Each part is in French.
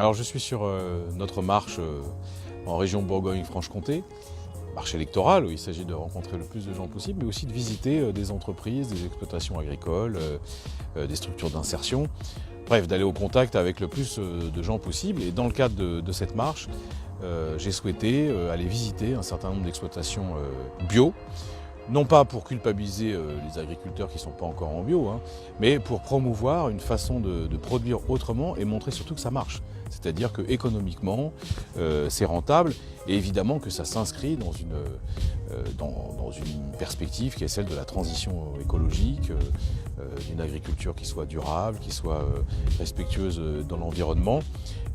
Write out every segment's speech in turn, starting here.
Alors je suis sur notre marche en région Bourgogne-Franche-Comté, marche électorale où il s'agit de rencontrer le plus de gens possible, mais aussi de visiter des entreprises, des exploitations agricoles, des structures d'insertion, bref, d'aller au contact avec le plus de gens possible. Et dans le cadre de cette marche, j'ai souhaité aller visiter un certain nombre d'exploitations bio, non pas pour culpabiliser les agriculteurs qui ne sont pas encore en bio, mais pour promouvoir une façon de produire autrement et montrer surtout que ça marche. C'est-à-dire que économiquement, c'est rentable et évidemment que ça s'inscrit dans une perspective qui est celle de la transition écologique, d'une agriculture qui soit durable, qui soit respectueuse dans l'environnement.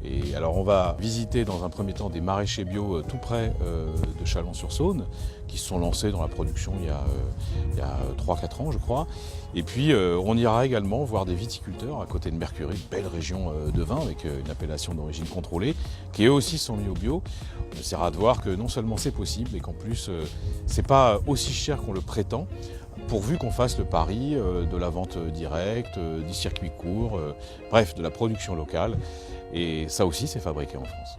Et alors on va visiter dans un premier temps des maraîchers bio tout près de Chalon-sur-Saône, qui se sont lancés dans la production il y a 3-4 ans je crois. Et puis on ira également voir des viticulteurs à côté de Mercury, une belle région de vin avec une appellation d'origine contrôlée, qui eux aussi sont mis au bio. On essaiera de voir que non seulement c'est possible, mais qu'en plus c'est pas aussi cher qu'on le prétend, pourvu qu'on fasse le pari de la vente directe, du circuit court, bref, de la production locale. Et ça aussi, c'est fabriqué en France.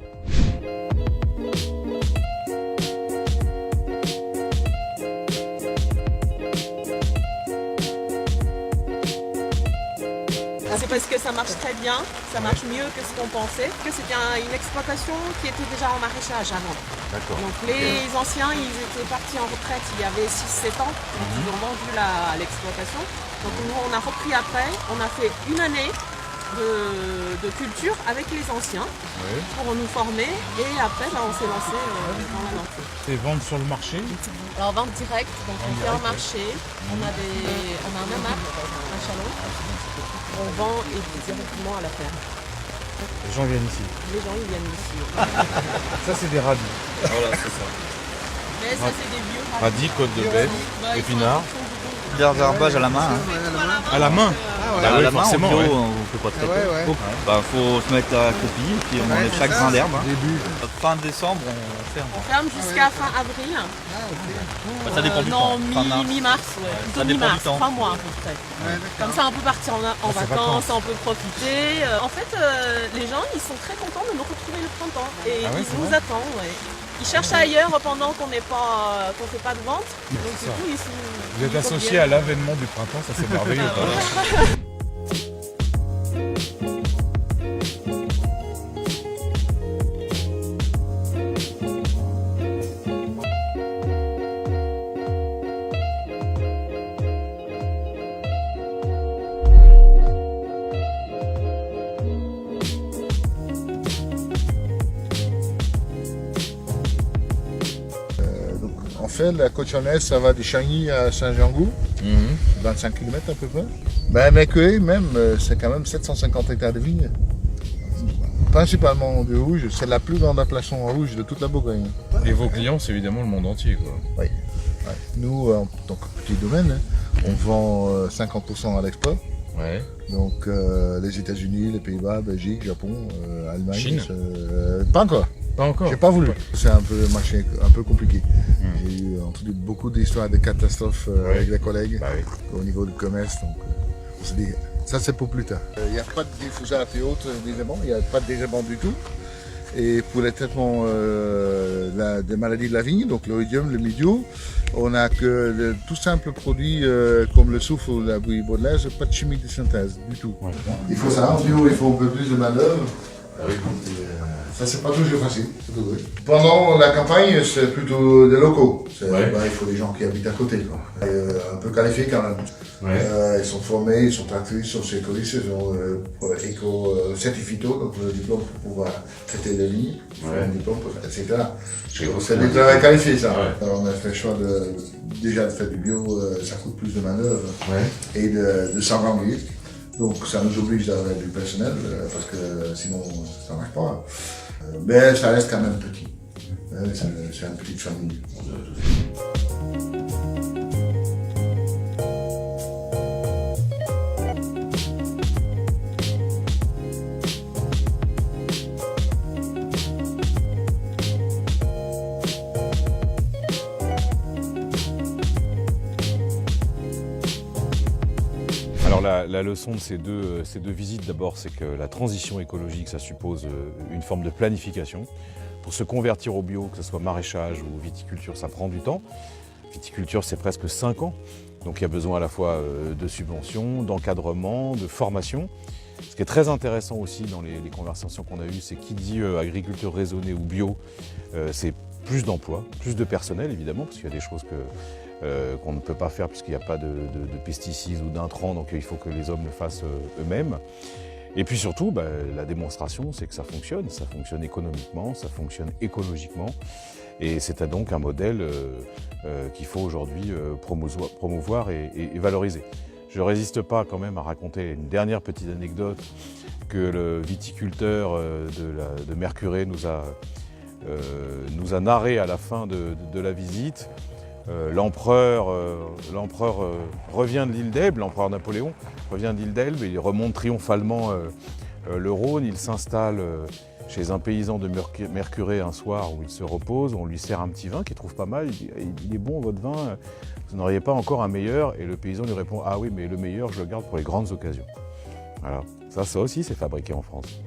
C'est parce que ça marche très bien, ça marche mieux que ce qu'on pensait, que c'était une exploitation qui était déjà en maraîchage avant. D'accord. Donc les anciens, ils étaient partis en retraite il y avait 6-7 ans, ils ont vendu l'exploitation. Donc nous, on a repris après, on a fait une année de culture avec les anciens pour nous former et après on s'est lancé dans l'aventure. C'est vendre sur le marché? Alors vente directe, donc on fait un marché, on a un AMAP à Chalon, on vend directement à la ferme. Les gens viennent ici. Les gens ils viennent ici. Ça c'est des radis. Voilà, c'est ça. Mais ça c'est des vieux Radis, côte de bête, épinards. L'herbage à la main. À la main? À oui, la main, en forcément, bio, ouais. on peut pas traiter. Faut se mettre à copie et puis on enlève chaque grain d'herbe. Fin décembre, on ferme. On ferme jusqu'à fin avril. Ça dépend du temps. Non, mi-mars, Ça plutôt dépend du mi-mars, temps. 3 mois à peu près. Comme ça on peut partir en vacances, on peut profiter. En fait, les gens ils sont très contents de nous retrouver le printemps et Ah ouais, ils c'est nous vrai attendent. Ils cherchent ailleurs pendant qu'on fait pas de vente. Donc du coup, Vous êtes associé à l'avènement du printemps, ça c'est merveilleux. En fait, la cochonnaise, ça va de Chagny à Saint-Jean-Gou, 25 km à peu près. Ben, Mercury, même, c'est quand même 750 hectares de vignes. Principalement de rouge, c'est la plus grande appellation en rouge de toute la Bourgogne. Et vos clients, c'est évidemment le monde entier, quoi. Oui. Ouais. Nous, en tant que petit domaine, on vend 50% à l'export. Ouais. Donc les États-Unis, les Pays-Bas, Belgique, Japon, Allemagne. Chine. Pas encore. Pas encore. J'ai pas voulu. C'est un peu marché un peu compliqué. J'ai entendu beaucoup d'histoires de catastrophes avec les collègues au niveau du commerce. Donc on se dit, ça c'est pour plus tard. Il n'y a pas de glyphosate et autres d'éléments, il n'y a pas de dérèglement du tout. Et pour les traitements des maladies de la vigne, donc l'oïdium, le mildiou, on n'a que de tout simples produits comme le soufre ou la bouillie baudelaise, pas de chimie de synthèse du tout. Ouais. Il faut ça, en bio, il faut un peu plus de main-d'œuvre. Ça, c'est pas toujours facile. Pendant la campagne, c'est plutôt des locaux. Il faut des gens qui habitent à côté, quoi. Un peu qualifiés quand même. Ils sont formés, ils sont tracteurs, ils sont sécuristes, ils sont éco-certifiés, donc le diplôme pour pouvoir traiter les vignes, un diplôme, etc. C'est des travails qualifiés, ça. Alors, on a fait le choix déjà de faire du bio, ça coûte plus de main-d'œuvre et de s'engager. Donc ça nous oblige d'avoir du personnel parce que sinon ça ne marche pas. Mais ça reste quand même petit. C'est une petite famille. Alors la leçon de ces deux visites, d'abord, c'est que la transition écologique, ça suppose une forme de planification. Pour se convertir au bio, que ce soit maraîchage ou viticulture, ça prend du temps. Viticulture, c'est presque 5 ans. Donc il y a besoin à la fois de subventions, d'encadrement, de formation. Ce qui est très intéressant aussi dans les conversations qu'on a eues, c'est qui dit agriculture raisonnée ou bio, c'est plus d'emplois, plus de personnel évidemment, parce qu'il y a des choses qu'on ne peut pas faire puisqu'il n'y a pas de pesticides ou d'intrants, donc il faut que les hommes le fassent eux-mêmes. Et puis surtout, la démonstration, c'est que ça fonctionne économiquement, ça fonctionne écologiquement. Et c'est donc un modèle qu'il faut aujourd'hui promouvoir et valoriser. Je ne résiste pas quand même à raconter une dernière petite anecdote que le viticulteur de Mercurey nous a narré à la fin de la visite. L'empereur revient de l'île d'Elbe, l'empereur Napoléon revient de l'île d'Elbe, il remonte triomphalement le Rhône, il s'installe chez un paysan de Mercurey un soir où il se repose, on lui sert un petit vin qu'il trouve pas mal, il dit « il est bon votre vin, vous n'auriez pas encore un meilleur ?» Et le paysan lui répond « ah oui, mais le meilleur je le garde pour les grandes occasions ». Voilà, ça aussi c'est fabriqué en France.